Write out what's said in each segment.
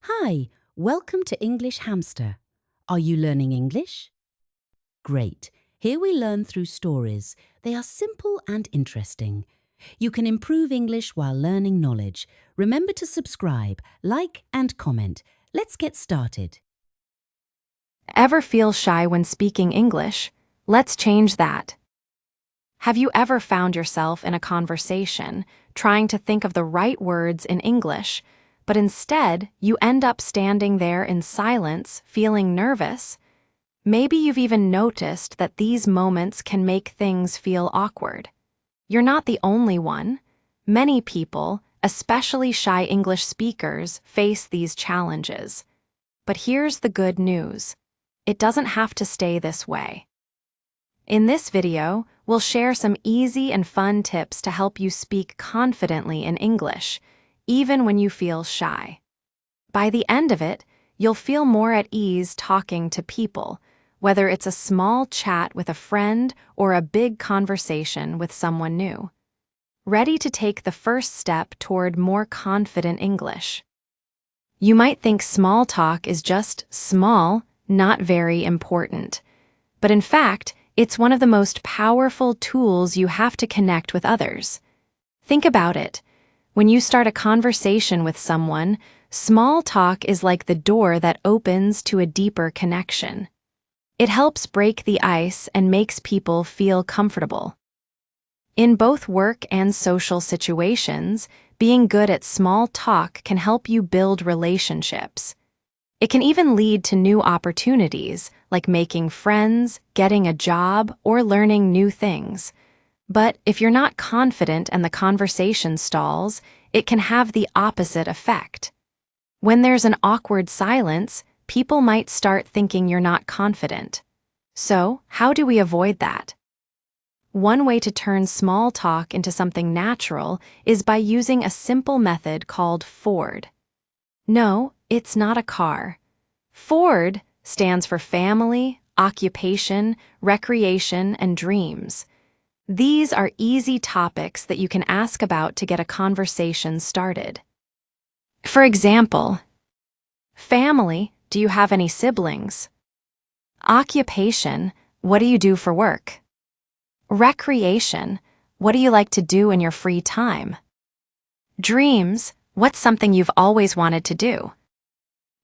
Hi, welcome to English Hamster. Are you learning English? Great. Here we learn through stories. They are simple and interesting. You can improve English while learning knowledge. Remember to subscribe, like and comment. Let's get started. Ever feel shy when speaking English? Let's change that. Have you ever found yourself in a conversation trying to think of the right words in English, but instead you end up standing there in silence, feeling nervous? Maybe you've even noticed that these moments can make things feel awkward. You're not the only one. Many people, especially shy English speakers, face these challenges. But here's the good news. It doesn't have to stay this way. In this video, we'll share some easy and fun tips to help you speak confidently in English, even when you feel shy. By the end of it, you'll feel more at ease talking to people, whether it's a small chat with a friend or a big conversation with someone new. Ready to take the first step toward more confident English. You might think small talk is just small, not very important. But in fact, it's one of the most powerful tools you have to connect with others. Think about it. When you start a conversation with someone, small talk is like the door that opens to a deeper connection. It helps break the ice and makes people feel comfortable. In both work and social situations, being good at small talk can help you build relationships. It can even lead to new opportunities, like making friends, getting a job, or learning new things. But if you're not confident and the conversation stalls, it can have the opposite effect. When there's an awkward silence, people might start thinking you're not confident. So, how do we avoid that? One way to turn small talk into something natural is by using a simple method called Ford. No, it's not a car. Ford stands for family, occupation, recreation, and dreams. These are easy topics that you can ask about to get a conversation started. For example, family, do you have any siblings? Occupation, what do you do for work? Recreation, what do you like to do in your free time? Dreams, what's something you've always wanted to do?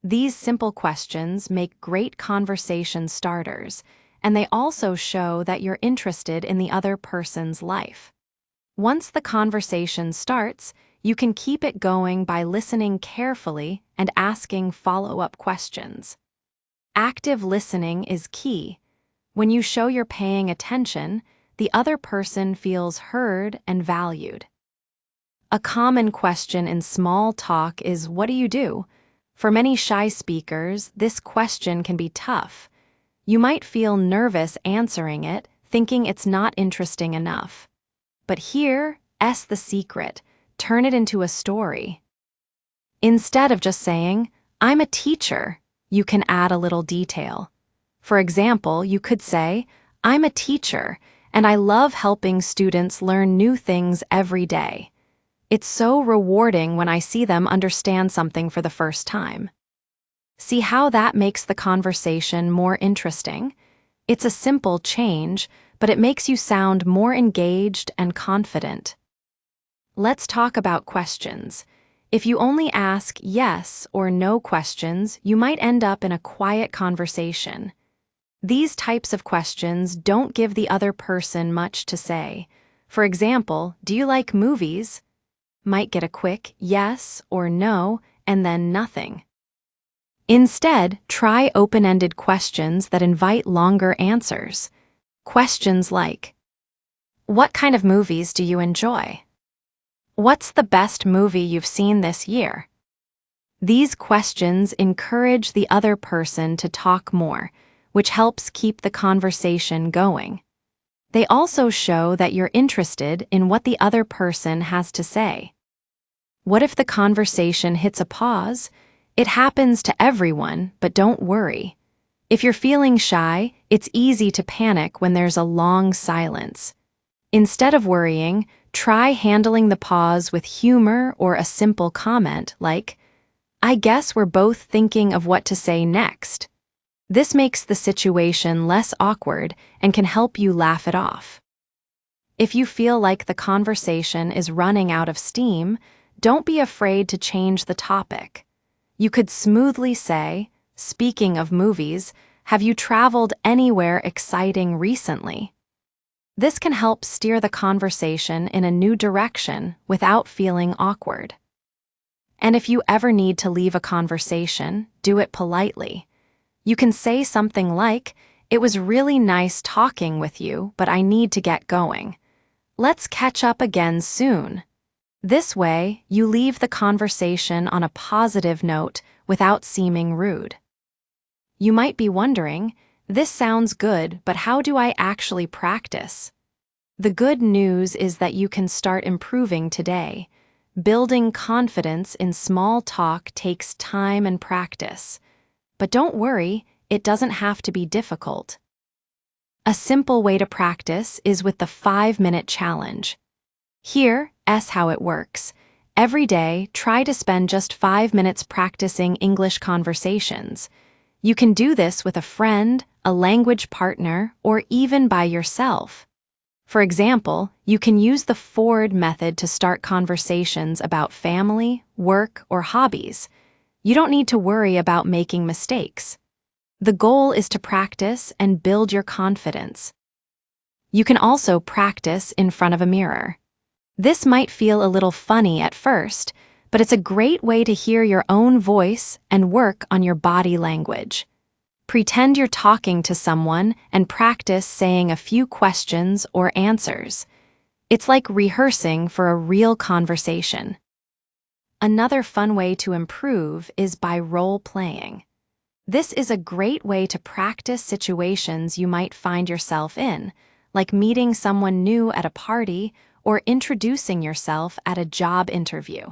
These simple questions make great conversation starters, and they also show that you're interested in the other person's life. Once the conversation starts, you can keep it going by listening carefully and asking follow-up questions. Active listening is key. When you show you're paying attention, the other person feels heard and valued. A common question in small talk is, "What do you do?" For many shy speakers, this question can be tough. You might feel nervous answering it, thinking it's not interesting enough. But here's the secret. Turn it into a story. Instead of just saying, "I'm a teacher," you can add a little detail. For example, you could say, "I'm a teacher, and I love helping students learn new things every day. It's so rewarding when I see them understand something for the first time." See how that makes the conversation more interesting? It's a simple change, but it makes you sound more engaged and confident. Let's talk about questions. If you only ask yes or no questions, you might end up in a quiet conversation. These types of questions don't give the other person much to say. For example, "Do you like movies?" Might get a quick yes or no, and then nothing. Instead, try open-ended questions that invite longer answers. Questions like, "What kind of movies do you enjoy?" "What's the best movie you've seen this year?" These questions encourage the other person to talk more, which helps keep the conversation going. They also show that you're interested in what the other person has to say. What if the conversation hits a pause? It happens to everyone, but don't worry. If you're feeling shy, it's easy to panic when there's a long silence. Instead of worrying, try handling the pause with humor or a simple comment like, I guess we're both thinking of what to say next. This makes the situation less awkward and can help you laugh it off. If you feel like the conversation is running out of steam, don't be afraid to change the topic. You could smoothly say, "Speaking of movies, have you traveled anywhere exciting recently?" This can help steer the conversation in a new direction without feeling awkward. And if you ever need to leave a conversation, do it politely. You can say something like, "It was really nice talking with you, but I need to get going. Let's catch up again soon." This way, you leave the conversation on a positive note without seeming rude. You might be wondering, this sounds good, but how do I actually practice? The good news is that you can start improving today. Building confidence in small talk takes time and practice. But don't worry, it doesn't have to be difficult. A simple way to practice is with the 5-minute challenge. Here's how it works. Every day, try to spend just 5 minutes practicing English conversations. You can do this with a friend, a language partner, or even by yourself. For example, you can use the Ford method to start conversations about family, work, or hobbies. You don't need to worry about making mistakes. The goal is to practice and build your confidence. You can also practice in front of a mirror. This might feel a little funny at first, but it's a great way to hear your own voice and work on your body language. Pretend you're talking to someone and practice saying a few questions or answers. It's like rehearsing for a real conversation. Another fun way to improve is by role-playing. This is a great way to practice situations you might find yourself in, like meeting someone new at a party or introducing yourself at a job interview.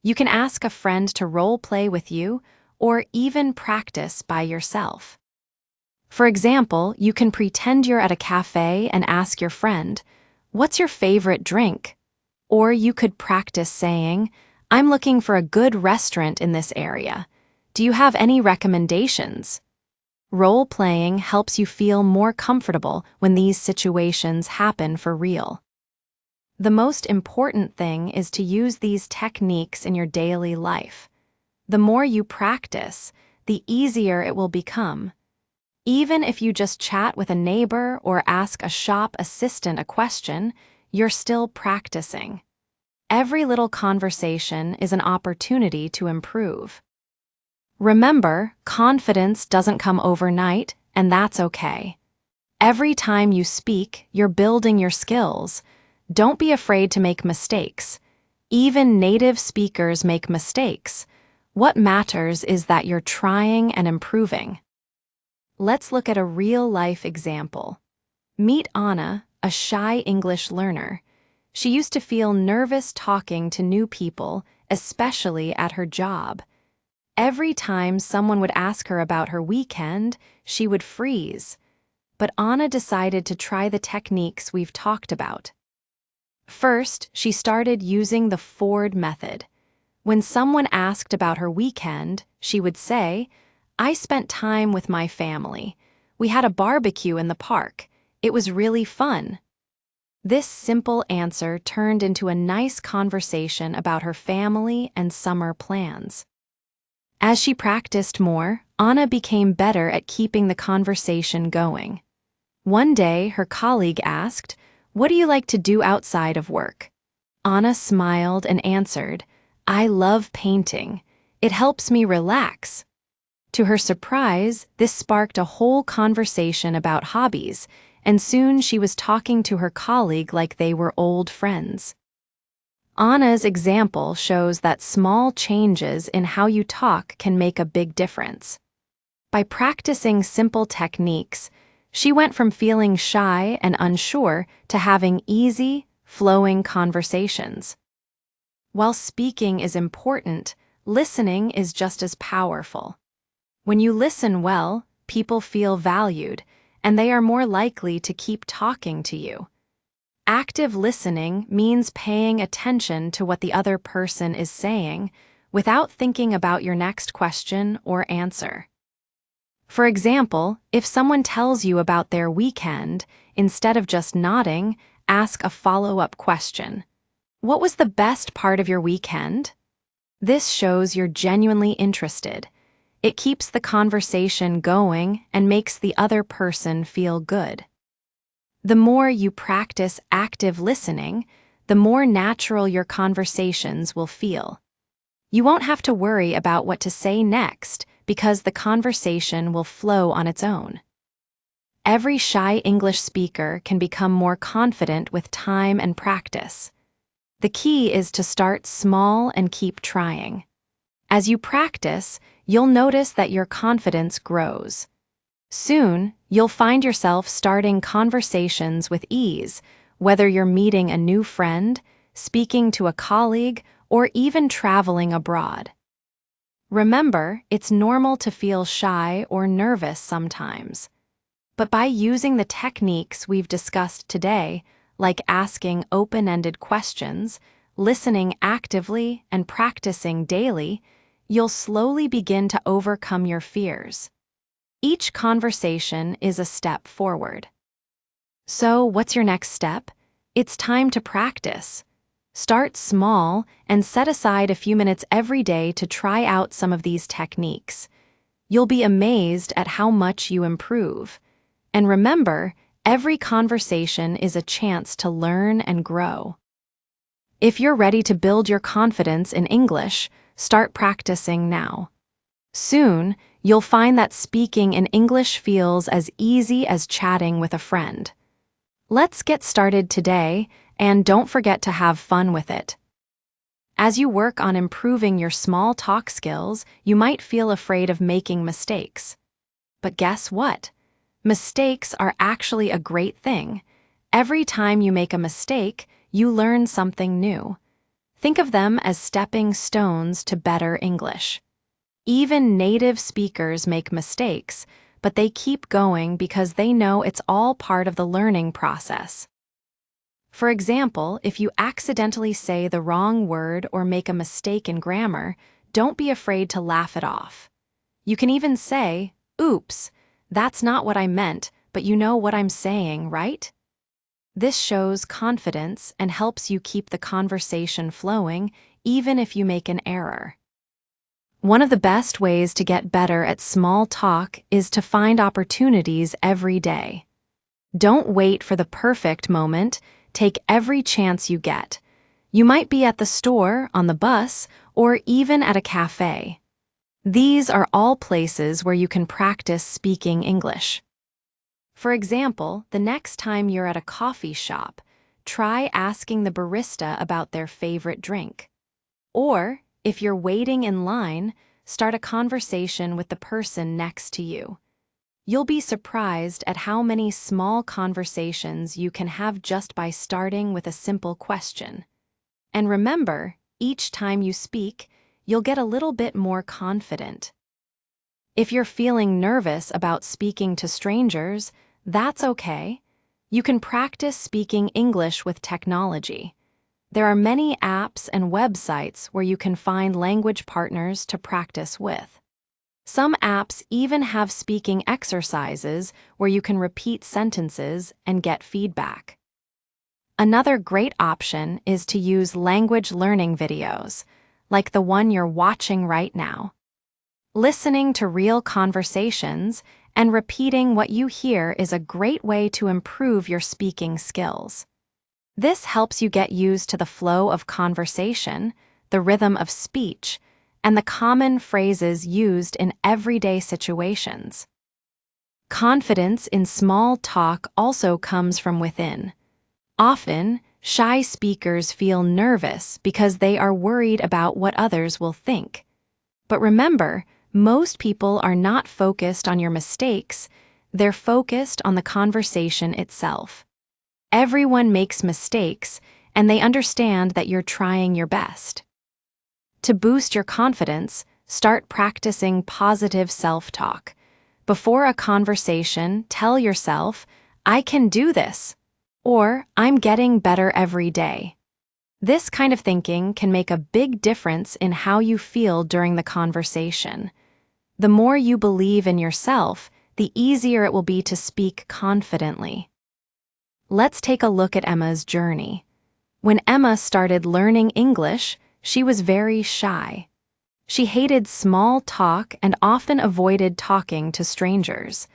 You can ask a friend to role-play with you or even practice by yourself. For example, you can pretend you're at a cafe and ask your friend, "What's your favorite drink?" Or you could practice saying, "I'm looking for a good restaurant in this area. Do you have any recommendations?" Role-playing helps you feel more comfortable when these situations happen for real. The most important thing is to use these techniques in your daily life. The more you practice, the easier it will become. Even if you just chat with a neighbor or ask a shop assistant a question, you're still practicing. Every little conversation is an opportunity to improve. Remember, confidence doesn't come overnight, and that's okay. Every time you speak, you're building your skills. Don't be afraid to make mistakes. Even native speakers make mistakes. What matters is that you're trying and improving. Let's look at a real-life example. Meet Anna, a shy English learner. She used to feel nervous talking to new people, especially at her job. Every time someone would ask her about her weekend, she would freeze. But Anna decided to try the techniques we've talked about. First, she started using the Ford method. When someone asked about her weekend, she would say, "I spent time with my family. We had a barbecue in the park. It was really fun." This simple answer turned into a nice conversation about her family and summer plans. As she practiced more, Anna became better at keeping the conversation going. One day, her colleague asked, "What do you like to do outside of work?" Anna smiled and answered, "I love painting. It helps me relax." To her surprise, this sparked a whole conversation about hobbies, and soon she was talking to her colleague like they were old friends. Anna's example shows that small changes in how you talk can make a big difference. By practicing simple techniques, she went from feeling shy and unsure to having easy, flowing conversations. While speaking is important, listening is just as powerful. When you listen well, people feel valued, and they are more likely to keep talking to you. Active listening means paying attention to what the other person is saying, without thinking about your next question or answer. For example, if someone tells you about their weekend, instead of just nodding, ask a follow-up question. What was the best part of your weekend? This shows you're genuinely interested. It keeps the conversation going and makes the other person feel good. The more you practice active listening, the more natural your conversations will feel. You won't have to worry about what to say next because the conversation will flow on its own. Every shy English speaker can become more confident with time and practice. The key is to start small and keep trying. As you practice, you'll notice that your confidence grows. Soon, you'll find yourself starting conversations with ease, whether you're meeting a new friend, speaking to a colleague, or even traveling abroad. Remember, it's normal to feel shy or nervous sometimes. But by using the techniques we've discussed today, like asking open-ended questions, listening actively, and practicing daily, you'll slowly begin to overcome your fears. Each conversation is a step forward. So, what's your next step? It's time to practice. Start small and set aside a few minutes every day to try out some of these techniques. You'll be amazed at how much you improve. And remember, every conversation is a chance to learn and grow. If you're ready to build your confidence in English, start practicing now. Soon, you'll find that speaking in English feels as easy as chatting with a friend. Let's get started today, and don't forget to have fun with it. As you work on improving your small talk skills, you might feel afraid of making mistakes. But guess what? Mistakes are actually a great thing. Every time you make a mistake, you learn something new. Think of them as stepping stones to better English. Even native speakers make mistakes, but they keep going because they know it's all part of the learning process. For example, if you accidentally say the wrong word or make a mistake in grammar, don't be afraid to laugh it off. You can even say, "Oops, that's not what I meant, but you know what I'm saying, right?" This shows confidence and helps you keep the conversation flowing, even if you make an error. One of the best ways to get better at small talk is to find opportunities every day. Don't wait for the perfect moment. Take every chance you get. You might be at the store, on the bus, or even at a cafe. These are all places where you can practice speaking English. For example, the next time you're at a coffee shop, try asking the barista about their favorite drink. Or, if you're waiting in line, start a conversation with the person next to you. You'll be surprised at how many small conversations you can have just by starting with a simple question. And remember, each time you speak, you'll get a little bit more confident. If you're feeling nervous about speaking to strangers, that's okay. You can practice speaking English with technology. There are many apps and websites where you can find language partners to practice with. Some apps even have speaking exercises where you can repeat sentences and get feedback. Another great option is to use language learning videos, like the one you're watching right now. Listening to real conversations and repeating what you hear is a great way to improve your speaking skills. This helps you get used to the flow of conversation, the rhythm of speech, and the common phrases used in everyday situations. Confidence in small talk also comes from within. Often, shy speakers feel nervous because they are worried about what others will think. But remember, most people are not focused on your mistakes, they're focused on the conversation itself. Everyone makes mistakes, and they understand that you're trying your best. To boost your confidence, start practicing positive self-talk. Before a conversation, tell yourself, "I can do this," or "I'm getting better every day." This kind of thinking can make a big difference in how you feel during the conversation. The more you believe in yourself, the easier it will be to speak confidently. Let's take a look at Emma's journey. When Emma started learning English, she was very shy. She hated small talk and often avoided talking to strangers.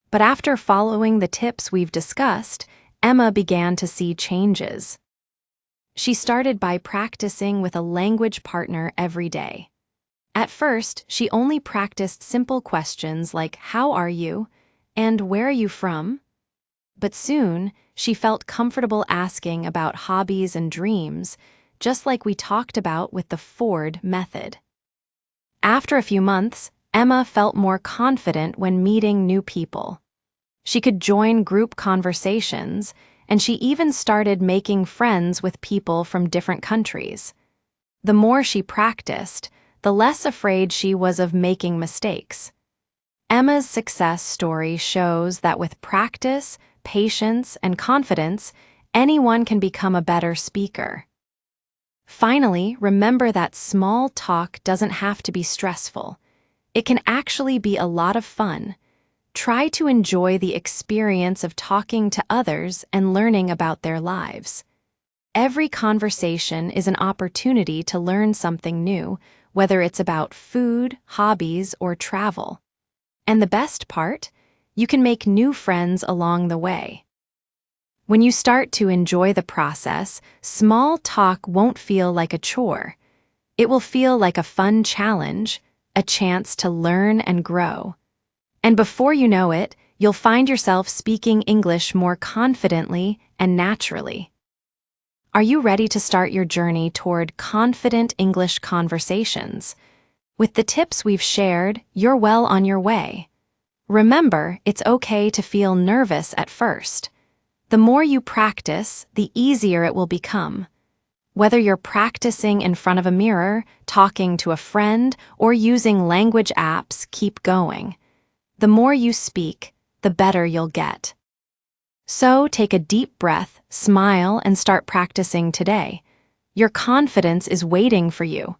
But after following the tips we've discussed, Emma began to see changes. She started by practicing with a language partner every day. At first, she only practiced simple questions like, "How are you?" and "Where are you from?" But soon, she felt comfortable asking about hobbies and dreams, just like we talked about with the Ford method. After a few months, Emma felt more confident when meeting new people. She could join group conversations, and she even started making friends with people from different countries. The more she practiced, the less afraid she was of making mistakes. Emma's success story shows that with practice, patience, and confidence, anyone can become a better speaker. Finally, remember that small talk doesn't have to be stressful. It can actually be a lot of fun. Try to enjoy the experience of talking to others and learning about their lives. Every conversation is an opportunity to learn something new, whether it's about food, hobbies, or travel. And the best part? You can make new friends along the way. When you start to enjoy the process, small talk won't feel like a chore. It will feel like a fun challenge, a chance to learn and grow. And before you know it, you'll find yourself speaking English more confidently and naturally. Are you ready to start your journey toward confident English conversations? With the tips we've shared, you're well on your way. Remember, it's okay to feel nervous at first. The more you practice, the easier it will become. Whether you're practicing in front of a mirror, talking to a friend, or using language apps, keep going. The more you speak, the better you'll get. So take a deep breath, smile, and start practicing today. Your confidence is waiting for you.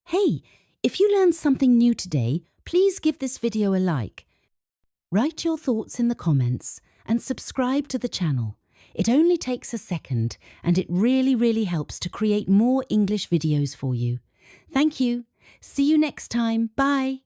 Hey, if you learned something new today, please give this video a like. Write your thoughts in the comments and subscribe to the channel. It only takes a second and it really helps to create more English videos for you. Thank you. See you next time. Bye.